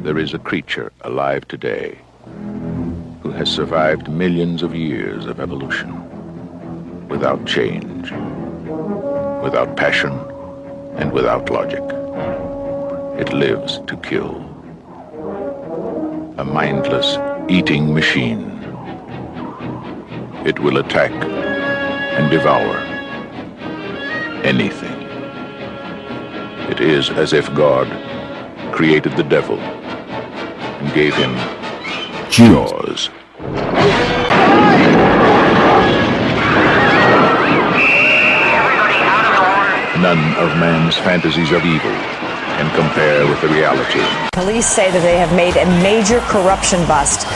There is a creature alive today who has survived millions of years of evolution without change, without passion, and without logic. It lives to kill. A mindless eating machine. It will attack and devour anything. It is as if God created the devil and gave him jaws. None of man's fantasies of evil can compare with the reality. Police say that they have made a major corruption bust.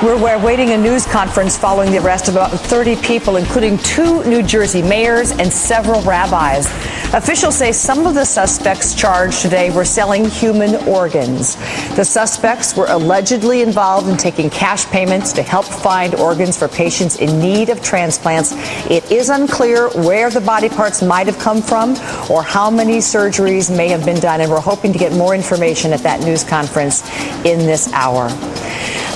We're awaiting a news conference following the arrest of about 30 people, including 2 New Jersey mayors and several rabbis. Officials say some of the suspects charged today were selling human organs. The suspects were allegedly involved in taking cash payments to help find organs for patients in need of transplants. It is unclear where the body parts might have come from or how many surgeries may have been done, and we're hoping to get more information at that news conference in this hour.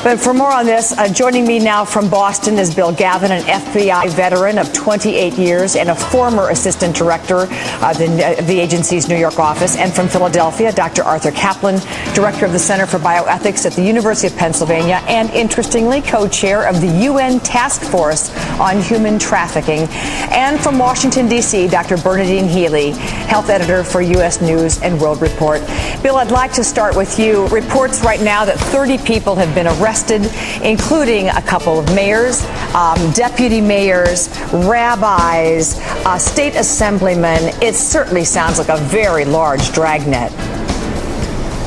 But for more on this, joining me now from Boston is Bill Gavin, an FBI veteran of 28 years and a former assistant director of the agency's New York office. And from Philadelphia, Dr. Arthur Kaplan, director of the Center for Bioethics at the University of Pennsylvania, and interestingly, co-chair of the UN Task Force on Human Trafficking. And from Washington, D.C., Dr. Bernadine Healy, health editor for U.S. News and World Report. Bill, I'd like to start with you. Reports right now that 30 people have been arrested, including a couple of mayors, deputy mayors, rabbis, state assemblymen. It certainly sounds like a very large dragnet.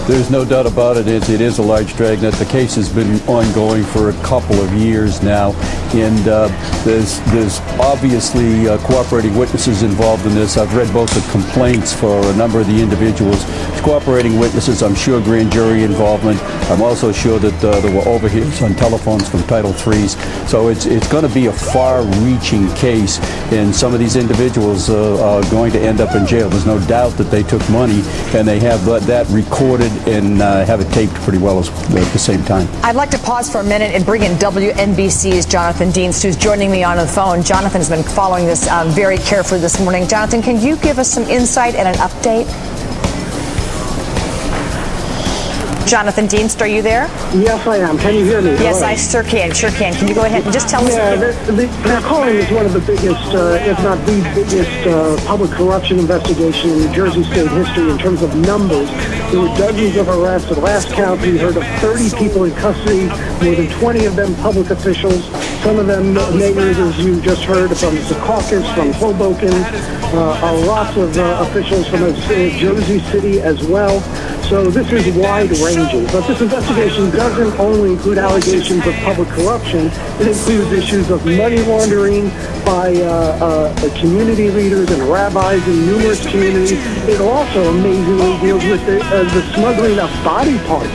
There's no doubt about it. It is a large dragnet. The case has been ongoing for a couple of years now, and there's obviously cooperating witnesses involved in this. I've read both the complaints for a number of the individuals. Cooperating witnesses, I'm sure grand jury involvement. I'm also sure that there were overhears on telephones from Title III's. So it's going to be a far-reaching case, and some of these individuals are going to end up in jail. There's no doubt that they took money, and they have that recorded and have it taped pretty well at the same time. I'd like to pause for a minute and bring in WNBC's Jonathan Dienst, who's joining me on the phone. Jonathan's been following this very carefully this morning. Jonathan, can you give us some insight and an update? Jonathan Dienst, are you there? Yes, I am. Can you hear me? Yes, I sure can. Can you go ahead and just tell us? Yeah, they're calling this one of the biggest, if not the biggest, public corruption investigation in New Jersey state history in terms of numbers. There were dozens of arrests. At last count, we heard of 30 people in custody, more than 20 of them public officials, some of them mayors, as you just heard, from Secaucus, from Hoboken, lots of officials from Jersey City as well. So this is wide-ranging. But this investigation doesn't only include allegations of public corruption. It includes issues of money laundering by community leaders and rabbis in numerous communities. It also amazingly deals with the smuggling of body parts.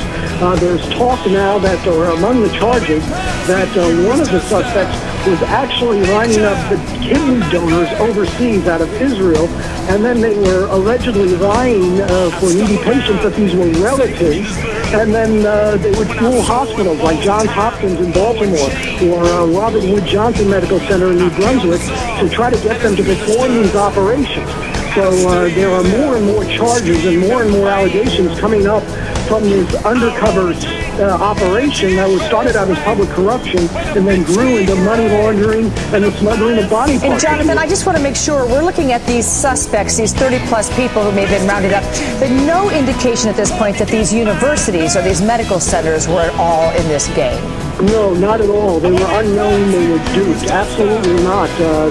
There's talk now that, or among the charges, that one of the suspects was actually lining up the kidney donors overseas out of Israel, and then they were allegedly lying for needy patients that these were relatives, and then they would fool hospitals like Johns Hopkins in Baltimore or Robert Wood Johnson Medical Center in New Brunswick to try to get them to perform these operations. So there are more and more charges and more allegations coming up from this undercover operation that was started out as public corruption and then grew into money laundering and the smuggling of body parts. And Jonathan, I just want to make sure we're looking at these suspects, these 30-plus people who may have been rounded up, but no indication at this point that these universities or these medical centers were at all in this game. No, not at all. They were unknown. They were duped. Absolutely not.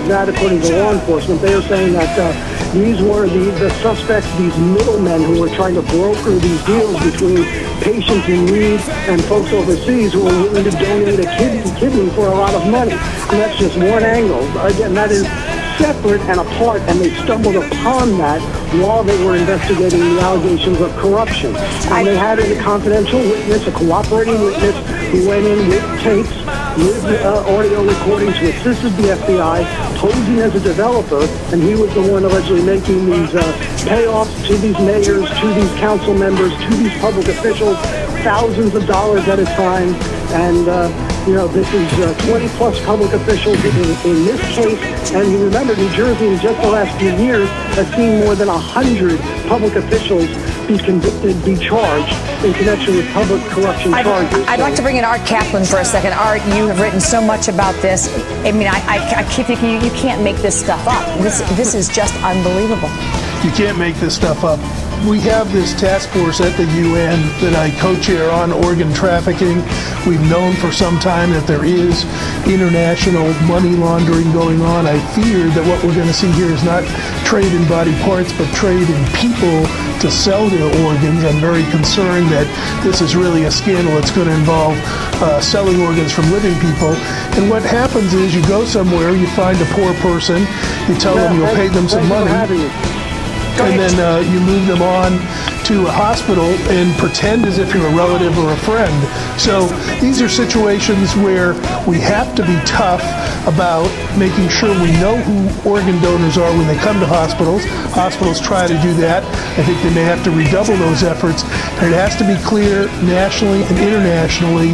That, according to law enforcement, they are saying that these were the suspects, these middlemen who were trying to broker these deals between patients in need and folks overseas who were willing to donate a kidney for a lot of money. And that's just one angle. Again, that is separate and apart, and they stumbled upon that while they were investigating the allegations of corruption. And they had a confidential witness, a cooperating witness, who went in with tapes, with audio recordings, who assisted the FBI, posing as a developer, and he was the one allegedly making these payoffs to these mayors, to these council members, to these public officials, thousands of dollars at a time. And, this is 20 plus public officials in this case. And you remember, New Jersey in just the last few years has seen more than 100 public officials be convicted, be charged in connection with public corruption charges. I'd like to bring in Art Kaplan for a second. Art, you have written so much about this. I mean, I keep thinking you can't make this stuff up. This is just unbelievable. You can't make this stuff up. We have this task force at the UN that I co-chair on organ trafficking. We've known for some time that there is international money laundering going on. I fear that what we're going to see here is not trade in body parts, but trade in people to sell their organs. I'm very concerned that this is really a scandal that's going to involve selling organs from living people. And what happens is you go somewhere, you find a poor person, you tell them you'll pay them some money, and then you move them on to a hospital and pretend as if you're a relative or a friend. So these are situations where we have to be tough about making sure we know who organ donors are when they come to hospitals. Hospitals try to do that. I think they may have to redouble those efforts. And it has to be clear nationally and internationally,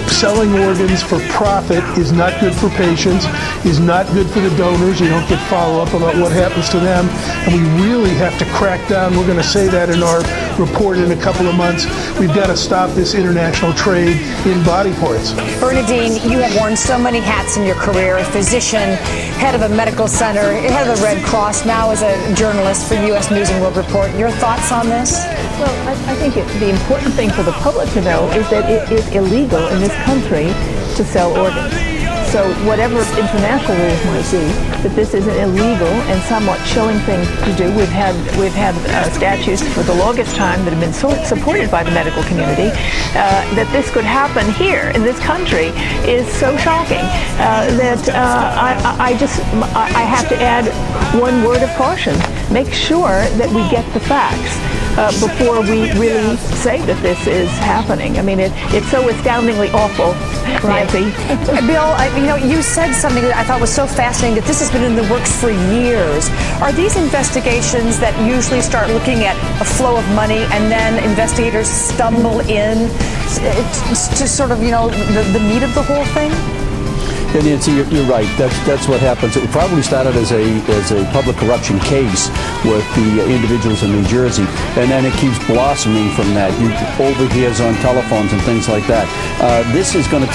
selling organs for profit is not good for patients, is not good for the donors. You don't get follow-up about what happens to them. And we really have to crack down. We're going to say that in our report in a couple of months. We've got to stop this international trade in body parts. Bernadine, you have worn so many hats in your career: a physician, head of a medical center, head of the Red Cross, now as a journalist for U.S. News and World Report. Your thoughts on this? Well, I think the important thing for the public to know is that it is illegal in this country to sell organs. So whatever international rules might be, that this is an illegal and somewhat chilling thing to do. We've had statutes for the longest time that have been supported by the medical community. That this could happen here in this country is so shocking that I have to add one word of caution. Make sure that we get the facts before we really say that this is happening. I mean, it's so astoundingly awful, Nancy. Bill, you said something that I thought was so fascinating, that this has been in the works for years. Are these investigations that usually start looking at a flow of money and then investigators stumble in to sort of, the meat of the whole thing? And Nancy, you're right. That's what happens. It probably started as a public corruption case with the individuals in New Jersey, and then it keeps blossoming from that. You overhears on telephones and things like that. This is going to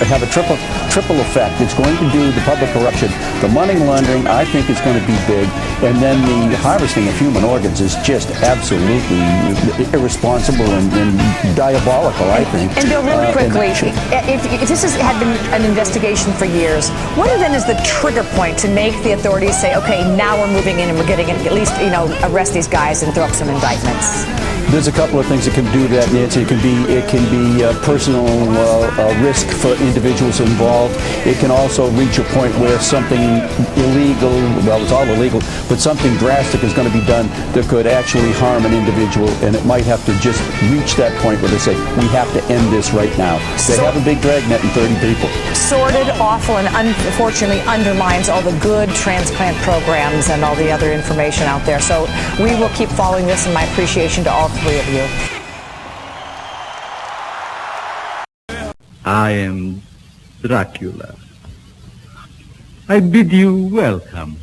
have a triple effect. It's going to do the public corruption, the money laundering. I think it's going to be big, and then the harvesting of human organs is just absolutely irresponsible and diabolical, I think. And Bill, really quickly, if this had been an investigation for years, what then is the trigger point to make the authorities say, okay, now we're moving in and we're getting at least, arrest these guys and throw up some indictments? There's a couple of things that can do that, Nancy. It can be personal risk for individuals involved. It can also reach a point where something illegal, well, it's all illegal, but something drastic is going to be done that could actually harm an individual, and it might have to just reach that point where they say, we have to end this right now. They have a big dragnet and 30 people. Sordid, awful, and unfortunately undermines all the good transplant programs and all the other information out there. So we will keep following this, and my appreciation to all three of you. I am Dracula. I bid you welcome.